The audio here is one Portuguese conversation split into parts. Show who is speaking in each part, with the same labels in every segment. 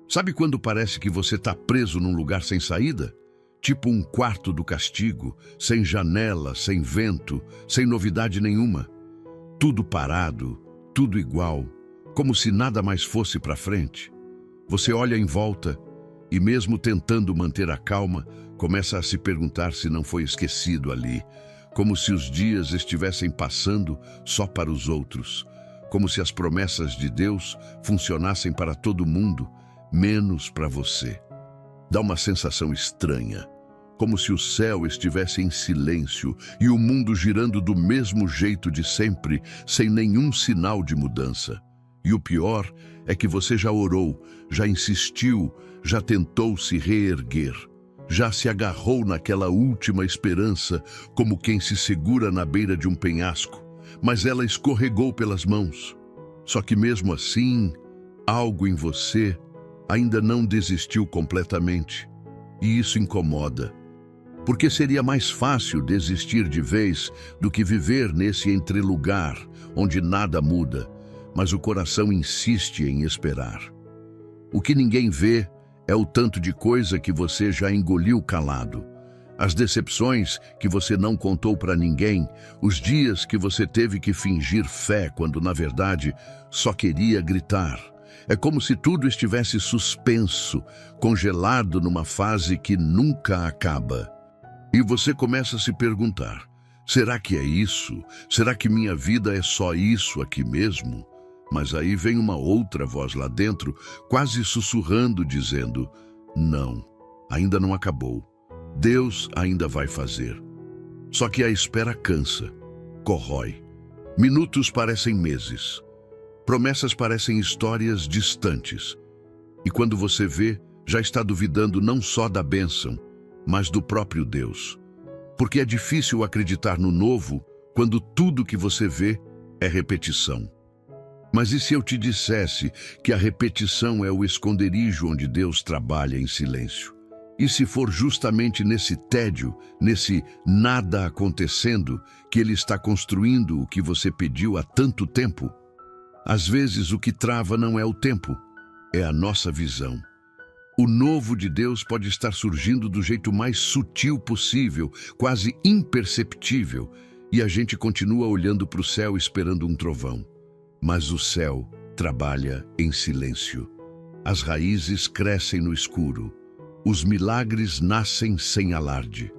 Speaker 1: Sabe quando parece que você está preso num lugar sem saída? Tipo um quarto do castigo, sem janela, sem vento, sem novidade nenhuma. Tudo parado, tudo igual, como se nada mais fosse para frente. Você olha em volta e, mesmo tentando manter a calma, começa a se perguntar se não foi esquecido ali, como se os dias estivessem passando só para os outros, como se as promessas de Deus funcionassem para todo mundo, menos para você. Dá uma sensação estranha, como se o céu estivesse em silêncio e o mundo girando do mesmo jeito de sempre, sem nenhum sinal de mudança. E o pior é que você já orou, já insistiu, já tentou se reerguer, já se agarrou naquela última esperança, como quem se segura na beira de um penhasco, mas ela escorregou pelas mãos. Só que mesmo assim, algo em você ainda não desistiu completamente. E isso incomoda. Porque seria mais fácil desistir de vez do que viver nesse entrelugar onde nada muda, mas o coração insiste em esperar. O que ninguém vê é o tanto de coisa que você já engoliu calado. As decepções que você não contou para ninguém, os dias que você teve que fingir fé quando, na verdade, só queria gritar. É como se tudo estivesse suspenso, congelado numa fase que nunca acaba. E você começa a se perguntar, será que é isso? Será que minha vida é só isso aqui mesmo? Mas aí vem uma outra voz lá dentro, quase sussurrando, dizendo, não, ainda não acabou. Deus ainda vai fazer. Só que a espera cansa, corrói. Minutos parecem meses. Promessas parecem histórias distantes. E quando você vê, já está duvidando não só da bênção, mas do próprio Deus. Porque é difícil acreditar no novo quando tudo que você vê é repetição. Mas e se eu te dissesse que a repetição é o esconderijo onde Deus trabalha em silêncio? E se for justamente nesse tédio, nesse nada acontecendo, que Ele está construindo o que você pediu há tanto tempo? Às vezes o que trava não é o tempo, é a nossa visão. O novo de Deus pode estar surgindo do jeito mais sutil possível, quase imperceptível, e a gente continua olhando para o céu esperando um trovão. Mas o céu trabalha em silêncio. As raízes crescem no escuro. Os milagres nascem sem alarde.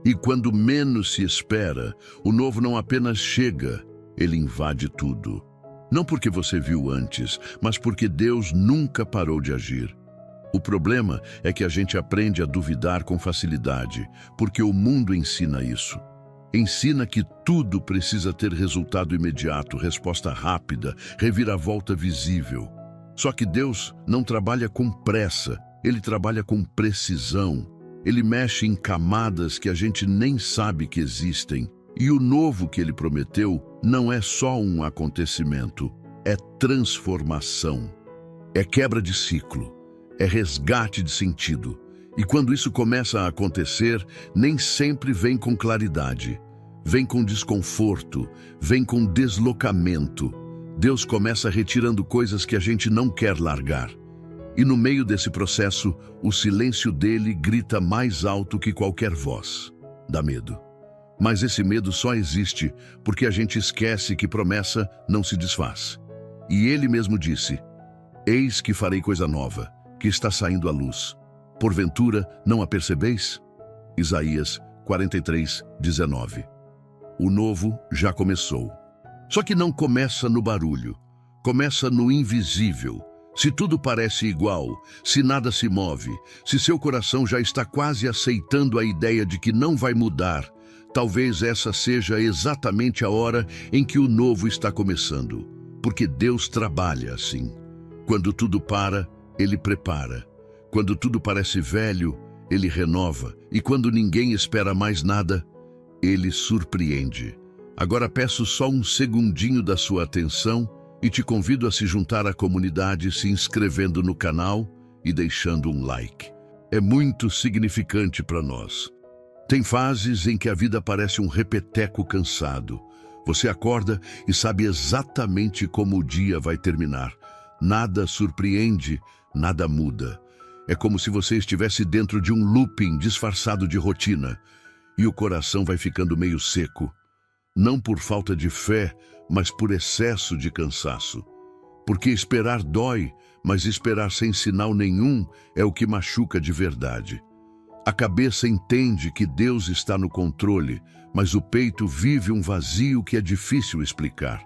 Speaker 1: E quando menos se espera, o novo não apenas chega, ele invade tudo. Não porque você viu antes, mas porque Deus nunca parou de agir. O problema é que a gente aprende a duvidar com facilidade, porque o mundo ensina isso. Ensina que tudo precisa ter resultado imediato, resposta rápida, reviravolta visível. Só que Deus não trabalha com pressa, Ele trabalha com precisão. Ele mexe em camadas que a gente nem sabe que existem. E o novo que Ele prometeu não é só um acontecimento, é transformação. É quebra de ciclo, é resgate de sentido. E quando isso começa a acontecer, nem sempre vem com claridade. Vem com desconforto, vem com deslocamento. Deus começa retirando coisas que a gente não quer largar. E no meio desse processo, o silêncio dele grita mais alto que qualquer voz. Dá medo. Mas esse medo só existe porque a gente esquece que promessa não se desfaz. E ele mesmo disse, eis que farei coisa nova, que está saindo à luz. Porventura, não a percebeis? Isaías 43:19. O novo já começou. Só que não começa no barulho, começa no invisível. Se tudo parece igual, se nada se move, se seu coração já está quase aceitando a ideia de que não vai mudar, talvez essa seja exatamente a hora em que o novo está começando. Porque Deus trabalha assim. Quando tudo para, Ele prepara. Quando tudo parece velho, Ele renova. E quando ninguém espera mais nada, Ele surpreende. Agora peço só um segundinho da sua atenção e te convido a se juntar à comunidade se inscrevendo no canal e deixando um like. É muito significante para nós. Tem fases em que a vida parece um repeteco cansado. Você acorda e sabe exatamente como o dia vai terminar. Nada surpreende, nada muda. É como se você estivesse dentro de um looping disfarçado de rotina, e o coração vai ficando meio seco, não por falta de fé, mas por excesso de cansaço. Porque esperar dói, mas esperar sem sinal nenhum é o que machuca de verdade. A cabeça entende que Deus está no controle, mas o peito vive um vazio que é difícil explicar.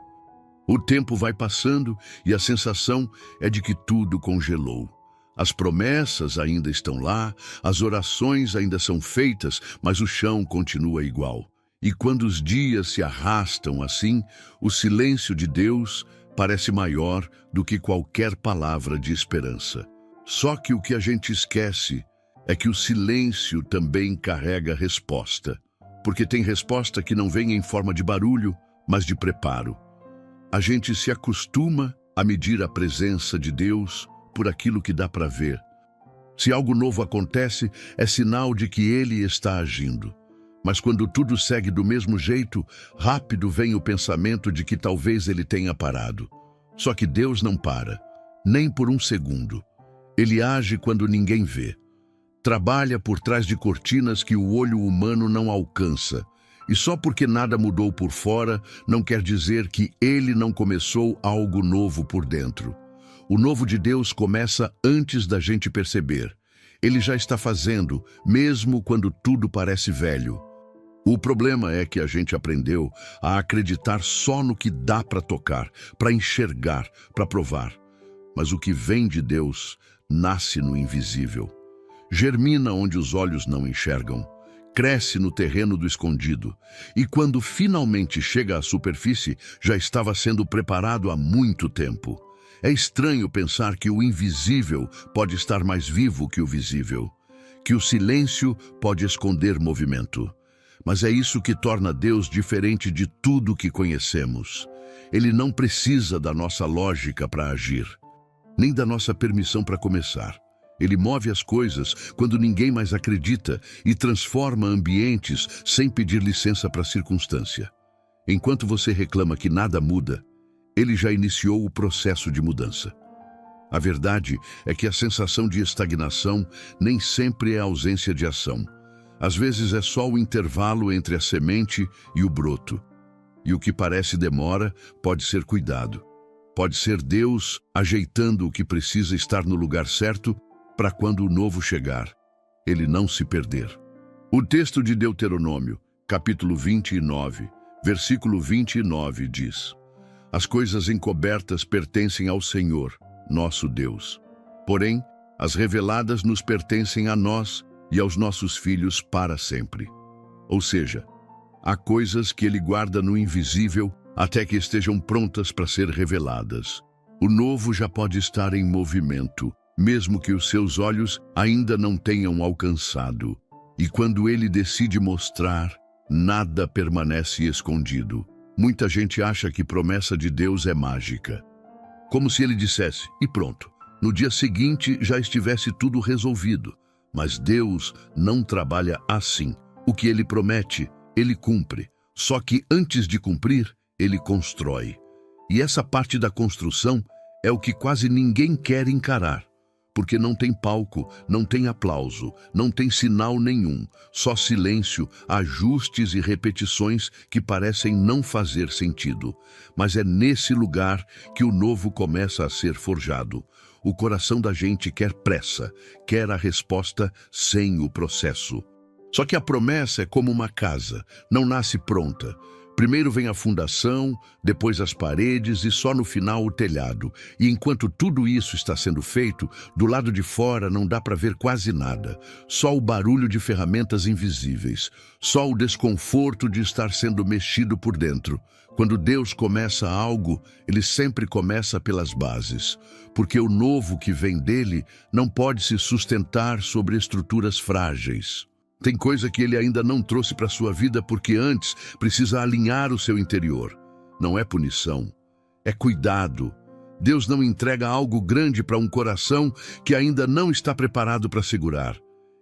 Speaker 1: O tempo vai passando e a sensação é de que tudo congelou. As promessas ainda estão lá, as orações ainda são feitas, mas o chão continua igual. E quando os dias se arrastam assim, o silêncio de Deus parece maior do que qualquer palavra de esperança. Só que o que a gente esquece é que o silêncio também carrega resposta. Porque tem resposta que não vem em forma de barulho, mas de preparo. A gente se acostuma a medir a presença de Deus por aquilo que dá para ver. Se algo novo acontece, é sinal de que Ele está agindo. Mas quando tudo segue do mesmo jeito, rápido vem o pensamento de que talvez Ele tenha parado. Só que Deus não para, nem por um segundo. Ele age quando ninguém vê. Trabalha por trás de cortinas que o olho humano não alcança. E só porque nada mudou por fora, não quer dizer que Ele não começou algo novo por dentro. O novo de Deus começa antes da gente perceber. Ele já está fazendo, mesmo quando tudo parece velho. O problema é que a gente aprendeu a acreditar só no que dá para tocar, para enxergar, para provar. Mas o que vem de Deus nasce no invisível. Germina onde os olhos não enxergam. Cresce no terreno do escondido. E quando finalmente chega à superfície, já estava sendo preparado há muito tempo. É estranho pensar que o invisível pode estar mais vivo que o visível, que o silêncio pode esconder movimento. Mas é isso que torna Deus diferente de tudo que conhecemos. Ele não precisa da nossa lógica para agir, nem da nossa permissão para começar. Ele move as coisas quando ninguém mais acredita e transforma ambientes sem pedir licença para a circunstância. Enquanto você reclama que nada muda, Ele já iniciou o processo de mudança. A verdade é que a sensação de estagnação nem sempre é ausência de ação. Às vezes é só o intervalo entre a semente e o broto. E o que parece demora pode ser cuidado. Pode ser Deus ajeitando o que precisa estar no lugar certo para quando o novo chegar, ele não se perder. O texto de Deuteronômio, capítulo 29, versículo 29 diz: As coisas encobertas pertencem ao Senhor, nosso Deus. Porém, as reveladas nos pertencem a nós e aos nossos filhos para sempre. Ou seja, há coisas que Ele guarda no invisível até que estejam prontas para ser reveladas. O novo já pode estar em movimento, mesmo que os seus olhos ainda não tenham alcançado. E quando Ele decide mostrar, nada permanece escondido. Muita gente acha que promessa de Deus é mágica. Como se Ele dissesse, e pronto, no dia seguinte já estivesse tudo resolvido. Mas Deus não trabalha assim. O que Ele promete, Ele cumpre. Só que antes de cumprir, Ele constrói. E essa parte da construção é o que quase ninguém quer encarar. Porque não tem palco, não tem aplauso, não tem sinal nenhum, só silêncio, ajustes e repetições que parecem não fazer sentido. Mas é nesse lugar que o novo começa a ser forjado. O coração da gente quer pressa, quer a resposta sem o processo. Só que a promessa é como uma casa, não nasce pronta. Primeiro vem a fundação, depois as paredes e só no final o telhado. E enquanto tudo isso está sendo feito, do lado de fora não dá para ver quase nada. Só o barulho de ferramentas invisíveis. Só o desconforto de estar sendo mexido por dentro. Quando Deus começa algo, Ele sempre começa pelas bases. Porque o novo que vem dele não pode se sustentar sobre estruturas frágeis. Tem coisa que Ele ainda não trouxe para a sua vida porque antes precisa alinhar o seu interior. Não é punição, é cuidado. Deus não entrega algo grande para um coração que ainda não está preparado para segurar.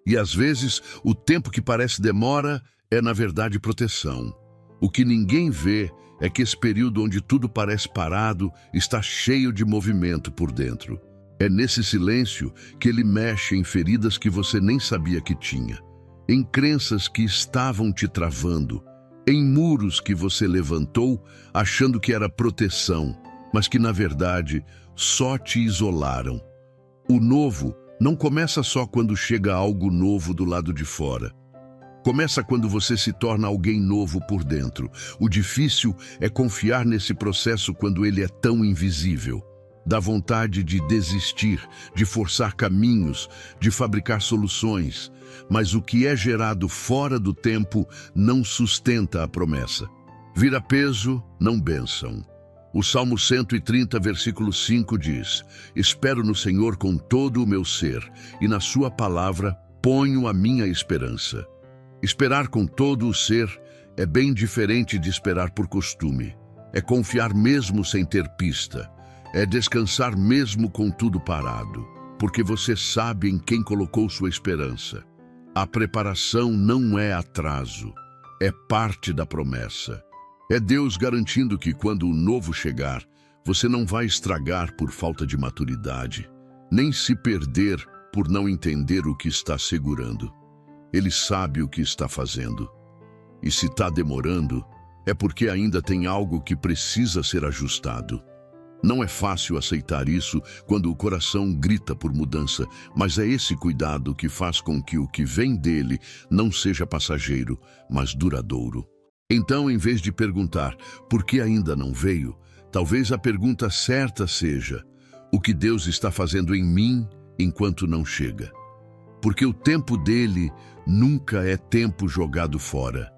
Speaker 1: E às vezes, o tempo que parece demora é na verdade proteção. O que ninguém vê é que esse período onde tudo parece parado está cheio de movimento por dentro. É nesse silêncio que ele mexe em feridas que você nem sabia que tinha, em crenças que estavam te travando, em muros que você levantou achando que era proteção, mas que na verdade só te isolaram. O novo não começa só quando chega algo novo do lado de fora. Começa quando você se torna alguém novo por dentro. O difícil é confiar nesse processo quando ele é tão invisível. Dá vontade de desistir, de forçar caminhos, de fabricar soluções. Mas o que é gerado fora do tempo não sustenta a promessa. Vira peso, não bênção. O Salmo 130, versículo 5 diz: Espero no Senhor com todo o meu ser, e na sua palavra ponho a minha esperança. Esperar com todo o ser é bem diferente de esperar por costume. É confiar mesmo sem ter pista. É descansar mesmo com tudo parado, porque você sabe em quem colocou sua esperança. A preparação não é atraso, é parte da promessa. É Deus garantindo que quando o novo chegar, você não vai estragar por falta de maturidade, nem se perder por não entender o que está segurando. Ele sabe o que está fazendo. E se está demorando, é porque ainda tem algo que precisa ser ajustado. Não é fácil aceitar isso quando o coração grita por mudança, mas é esse cuidado que faz com que o que vem dele não seja passageiro, mas duradouro. Então, em vez de perguntar por que ainda não veio, talvez a pergunta certa seja: o que Deus está fazendo em mim enquanto não chega? Porque o tempo dele nunca é tempo jogado fora,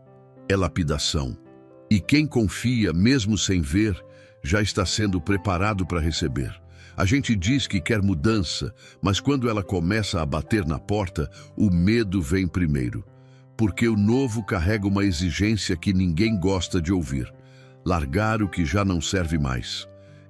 Speaker 1: é lapidação. E quem confia, mesmo sem ver, já está sendo preparado para receber. A gente diz que quer mudança, mas quando ela começa a bater na porta, o medo vem primeiro. Porque o novo carrega uma exigência que ninguém gosta de ouvir: largar o que já não serve mais.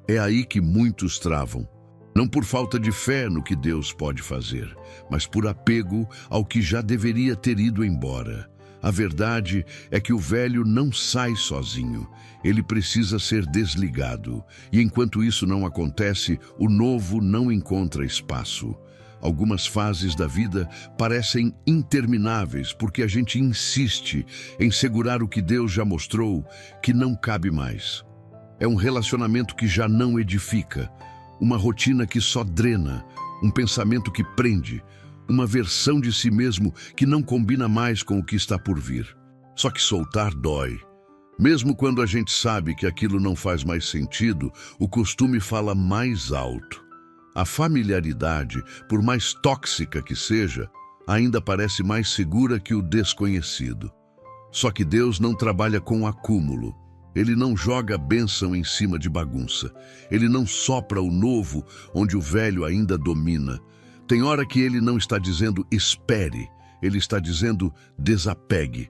Speaker 1: É aí que muitos travam. Não por falta de fé no que Deus pode fazer, mas por apego ao que já deveria ter ido embora. A verdade é que o velho não sai sozinho, ele precisa ser desligado, e enquanto isso não acontece, o novo não encontra espaço. Algumas fases da vida parecem intermináveis porque a gente insiste em segurar o que Deus já mostrou que não cabe mais. É um relacionamento que já não edifica, uma rotina que só drena, um pensamento que prende, uma versão de si mesmo que não combina mais com o que está por vir. Só que soltar dói. Mesmo quando a gente sabe que aquilo não faz mais sentido, o costume fala mais alto. A familiaridade, por mais tóxica que seja, ainda parece mais segura que o desconhecido. Só que Deus não trabalha com acúmulo. Ele não joga a bênção em cima de bagunça. Ele não sopra o novo onde o velho ainda domina. Tem hora que ele não está dizendo espere, ele está dizendo desapegue.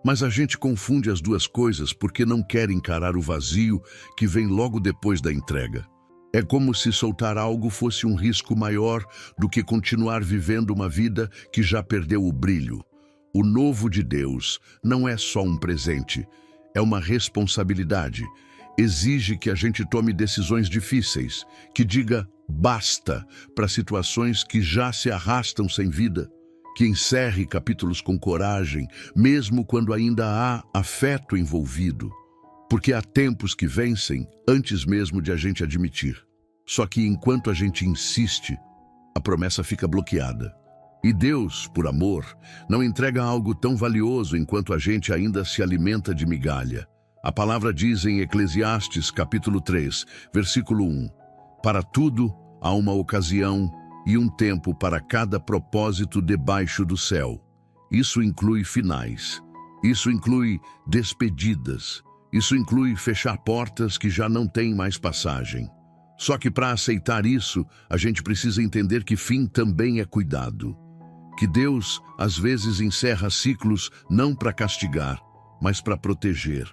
Speaker 1: Mas a gente confunde as duas coisas porque não quer encarar o vazio que vem logo depois da entrega. É como se soltar algo fosse um risco maior do que continuar vivendo uma vida que já perdeu o brilho. O novo de Deus não é só um presente, é uma responsabilidade. Exige que a gente tome decisões difíceis, que diga basta para situações que já se arrastam sem vida, que encerre capítulos com coragem, mesmo quando ainda há afeto envolvido. Porque há tempos que vencem antes mesmo de a gente admitir. Só que enquanto a gente insiste, a promessa fica bloqueada. E Deus, por amor, não entrega algo tão valioso enquanto a gente ainda se alimenta de migalha. A palavra diz em Eclesiastes, capítulo 3, versículo 1: para tudo há uma ocasião e um tempo para cada propósito debaixo do céu. Isso inclui finais, isso inclui despedidas, isso inclui fechar portas que já não têm mais passagem. Só que para aceitar isso, a gente precisa entender que fim também é cuidado. Que Deus, às vezes, encerra ciclos não para castigar, mas para proteger.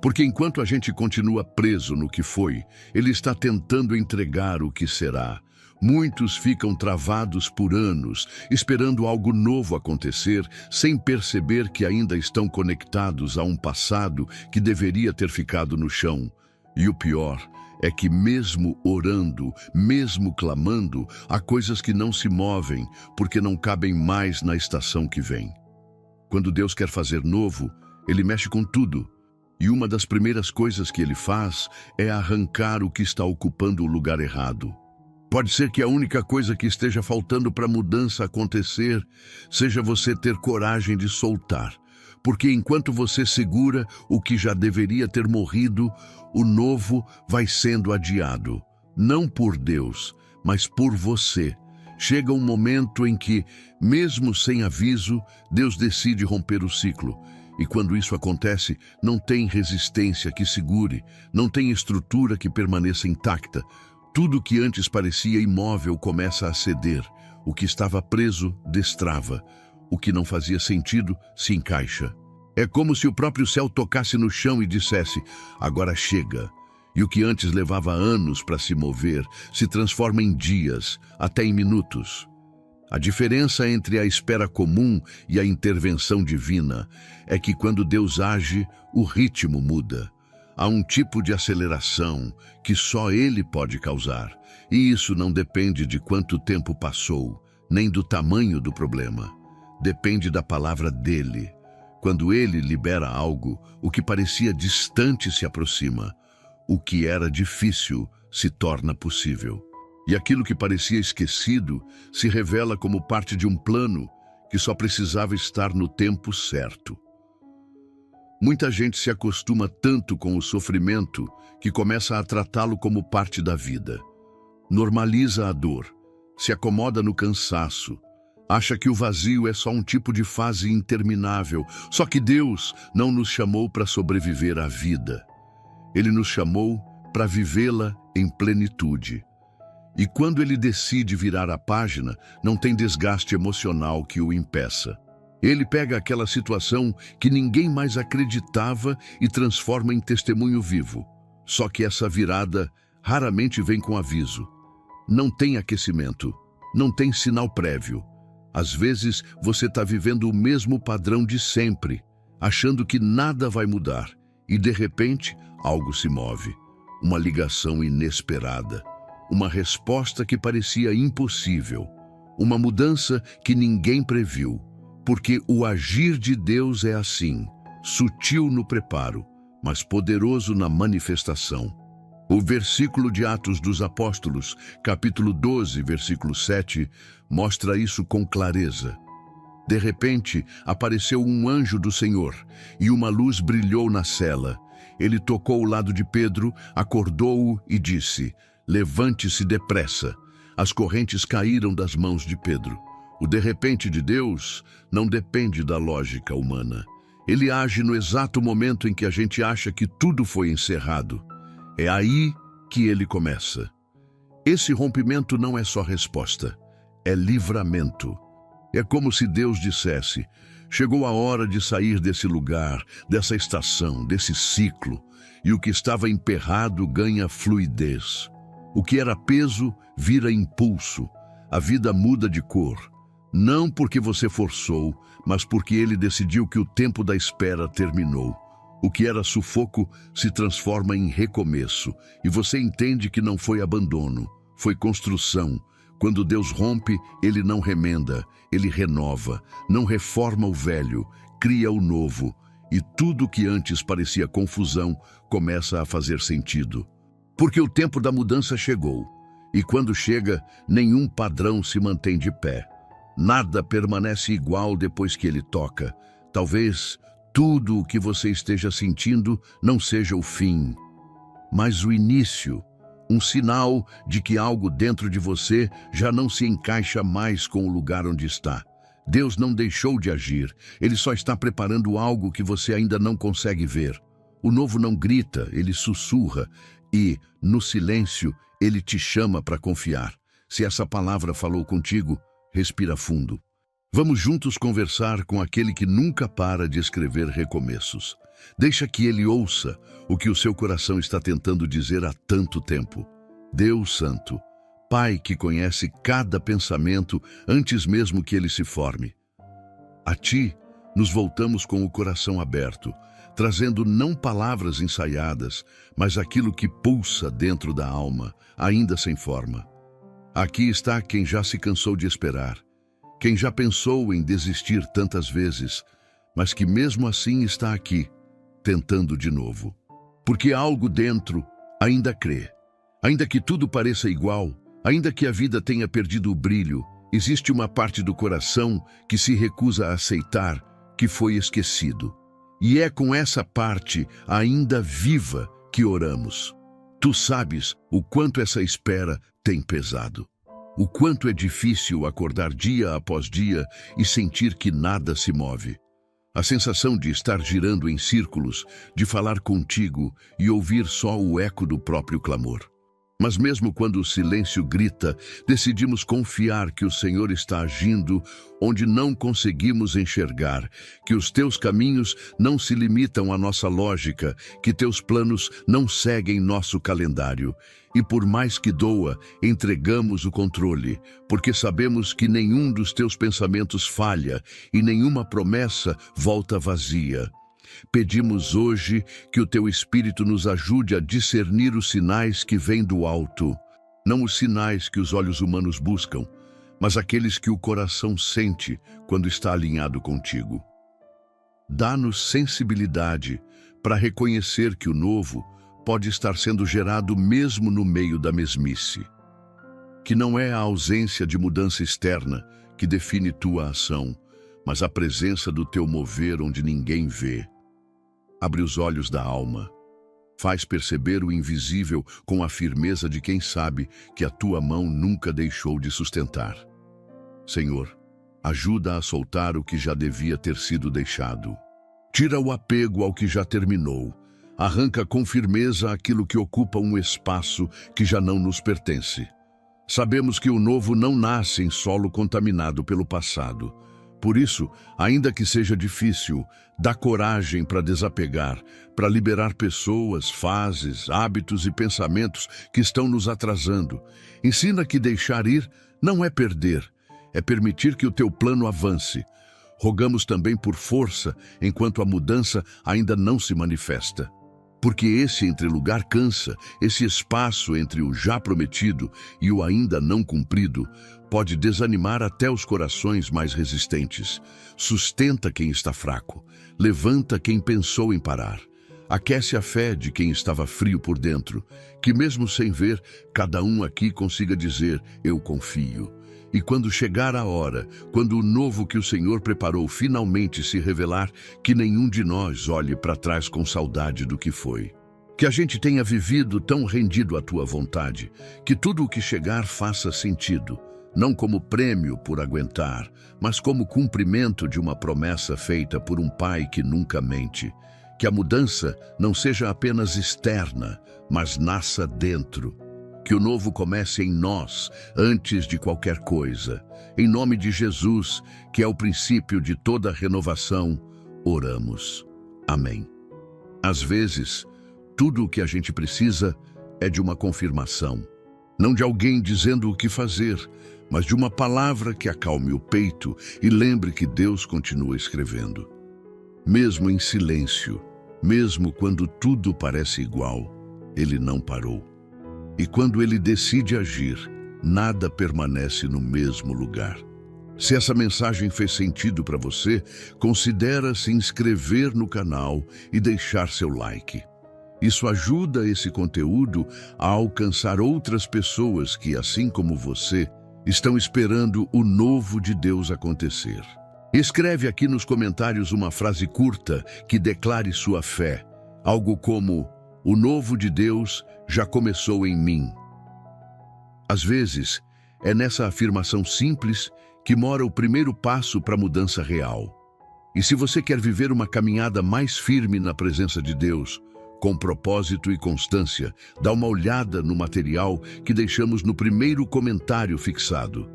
Speaker 1: Porque enquanto a gente continua preso no que foi, Ele está tentando entregar o que será. Muitos ficam travados por anos, esperando algo novo acontecer, sem perceber que ainda estão conectados a um passado que deveria ter ficado no chão. E o pior é que mesmo orando, mesmo clamando, há coisas que não se movem porque não cabem mais na estação que vem. Quando Deus quer fazer novo, Ele mexe com tudo. E uma das primeiras coisas que Ele faz é arrancar o que está ocupando o lugar errado. Pode ser que a única coisa que esteja faltando para a mudança acontecer seja você ter coragem de soltar. Porque enquanto você segura o que já deveria ter morrido, o novo vai sendo adiado. Não por Deus, mas por você. Chega um momento em que, mesmo sem aviso, Deus decide romper o ciclo. E quando isso acontece, não tem resistência que segure, não tem estrutura que permaneça intacta. Tudo que antes parecia imóvel começa a ceder. O que estava preso destrava. O que não fazia sentido se encaixa. É como se o próprio céu tocasse no chão e dissesse: agora chega. E o que antes levava anos para se mover se transforma em dias, até em minutos. A diferença entre a espera comum e a intervenção divina é que quando Deus age, o ritmo muda. Há um tipo de aceleração que só Ele pode causar, e isso não depende de quanto tempo passou, nem do tamanho do problema. Depende da palavra dEle. Quando Ele libera algo, o que parecia distante se aproxima. O que era difícil se torna possível. E aquilo que parecia esquecido se revela como parte de um plano que só precisava estar no tempo certo. Muita gente se acostuma tanto com o sofrimento que começa a tratá-lo como parte da vida. Normaliza a dor, se acomoda no cansaço, acha que o vazio é só um tipo de fase interminável. Só que Deus não nos chamou para sobreviver à vida. Ele nos chamou para vivê-la em plenitude. E quando Ele decide virar a página, não tem desgaste emocional que o impeça. Ele pega aquela situação que ninguém mais acreditava e transforma em testemunho vivo. Só que essa virada raramente vem com aviso. Não tem aquecimento, não tem sinal prévio. Às vezes você está vivendo o mesmo padrão de sempre, achando que nada vai mudar. E de repente, algo se move. Uma ligação inesperada. Uma resposta que parecia impossível. Uma mudança que ninguém previu. Porque o agir de Deus é assim, sutil no preparo, mas poderoso na manifestação. O versículo de Atos dos Apóstolos, capítulo 12, versículo 7, mostra isso com clareza. De repente, apareceu um anjo do Senhor, e uma luz brilhou na cela. Ele tocou o lado de Pedro, acordou-o e disse: levante-se depressa. As correntes caíram das mãos de Pedro. O de repente de Deus não depende da lógica humana. Ele age no exato momento em que a gente acha que tudo foi encerrado. É aí que ele começa. Esse rompimento não é só resposta, é livramento. É como se Deus dissesse: chegou a hora de sair desse lugar, dessa estação, desse ciclo, e o que estava emperrado ganha fluidez. O que era peso vira impulso. A vida muda de cor. Não porque você forçou, mas porque Ele decidiu que o tempo da espera terminou. O que era sufoco se transforma em recomeço, e você entende que não foi abandono, foi construção. Quando Deus rompe, Ele não remenda, Ele renova, não reforma o velho, cria o novo, e tudo que antes parecia confusão começa a fazer sentido. Porque o tempo da mudança chegou, e quando chega, nenhum padrão se mantém de pé. Nada permanece igual depois que Ele toca. Talvez tudo o que você esteja sentindo não seja o fim, mas o início, um sinal de que algo dentro de você já não se encaixa mais com o lugar onde está. Deus não deixou de agir, Ele só está preparando algo que você ainda não consegue ver. O novo não grita, ele sussurra, e, no silêncio, Ele te chama para confiar. Se essa palavra falou contigo, respira fundo. Vamos juntos conversar com aquele que nunca para de escrever recomeços. Deixa que ele ouça o que o seu coração está tentando dizer há tanto tempo. Deus Santo, Pai que conhece cada pensamento antes mesmo que ele se forme. A Ti nos voltamos com o coração aberto, trazendo não palavras ensaiadas, mas aquilo que pulsa dentro da alma, ainda sem forma. Aqui está quem já se cansou de esperar, quem já pensou em desistir tantas vezes, mas que mesmo assim está aqui, tentando de novo. Porque algo dentro ainda crê. Ainda que tudo pareça igual, ainda que a vida tenha perdido o brilho, existe uma parte do coração que se recusa a aceitar que foi esquecido. E é com essa parte ainda viva que oramos. Tu sabes o quanto essa espera tem pesado. O quanto é difícil acordar dia após dia e sentir que nada se move. A sensação de estar girando em círculos, de falar contigo e ouvir só o eco do próprio clamor. Mas mesmo quando o silêncio grita, decidimos confiar que o Senhor está agindo onde não conseguimos enxergar, que os teus caminhos não se limitam à nossa lógica, que teus planos não seguem nosso calendário. E por mais que doa, entregamos o controle, porque sabemos que nenhum dos teus pensamentos falha e nenhuma promessa volta vazia. Pedimos hoje que o teu Espírito nos ajude a discernir os sinais que vêm do alto, não os sinais que os olhos humanos buscam, mas aqueles que o coração sente quando está alinhado contigo. Dá-nos sensibilidade para reconhecer que o novo pode estar sendo gerado mesmo no meio da mesmice, que não é a ausência de mudança externa que define tua ação, mas a presença do teu mover onde ninguém vê. Abre os olhos da alma. Faz perceber o invisível com a firmeza de quem sabe que a tua mão nunca deixou de sustentar. Senhor, ajuda a soltar o que já devia ter sido deixado. Tira o apego ao que já terminou. Arranca com firmeza aquilo que ocupa um espaço que já não nos pertence. Sabemos que o novo não nasce em solo contaminado pelo passado. Por isso, ainda que seja difícil, dá coragem para desapegar, para liberar pessoas, fases, hábitos e pensamentos que estão nos atrasando. Ensina que deixar ir não é perder, é permitir que o teu plano avance. Rogamos também por força enquanto a mudança ainda não se manifesta. Porque esse entrelugar cansa, esse espaço entre o já prometido e o ainda não cumprido pode desanimar até os corações mais resistentes. Sustenta quem está fraco, levanta quem pensou em parar. Aquece a fé de quem estava frio por dentro, que mesmo sem ver, cada um aqui consiga dizer, eu confio. E quando chegar a hora, quando o novo que o Senhor preparou finalmente se revelar, que nenhum de nós olhe para trás com saudade do que foi. Que a gente tenha vivido tão rendido à tua vontade, que tudo o que chegar faça sentido, não como prêmio por aguentar, mas como cumprimento de uma promessa feita por um pai que nunca mente. Que a mudança não seja apenas externa, mas nasça dentro. Que o novo comece em nós, antes de qualquer coisa. Em nome de Jesus, que é o princípio de toda renovação, oramos. Amém. Às vezes, tudo o que a gente precisa é de uma confirmação. Não de alguém dizendo o que fazer, mas de uma palavra que acalme o peito e lembre que Deus continua escrevendo. Mesmo em silêncio, mesmo quando tudo parece igual, Ele não parou. E quando Ele decide agir, nada permanece no mesmo lugar. Se essa mensagem fez sentido para você, considere se inscrever no canal e deixar seu like. Isso ajuda esse conteúdo a alcançar outras pessoas que, assim como você, estão esperando o novo de Deus acontecer. Escreve aqui nos comentários uma frase curta que declare sua fé, algo como: o novo de Deus já começou em mim. Às vezes, é nessa afirmação simples que mora o primeiro passo para a mudança real. E se você quer viver uma caminhada mais firme na presença de Deus, com propósito e constância, dá uma olhada no material que deixamos no primeiro comentário fixado.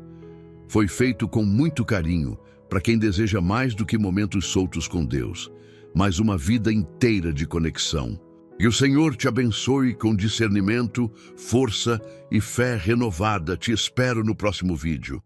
Speaker 1: Foi feito com muito carinho para quem deseja mais do que momentos soltos com Deus, mas uma vida inteira de conexão. Que o Senhor te abençoe com discernimento, força e fé renovada. Te espero no próximo vídeo.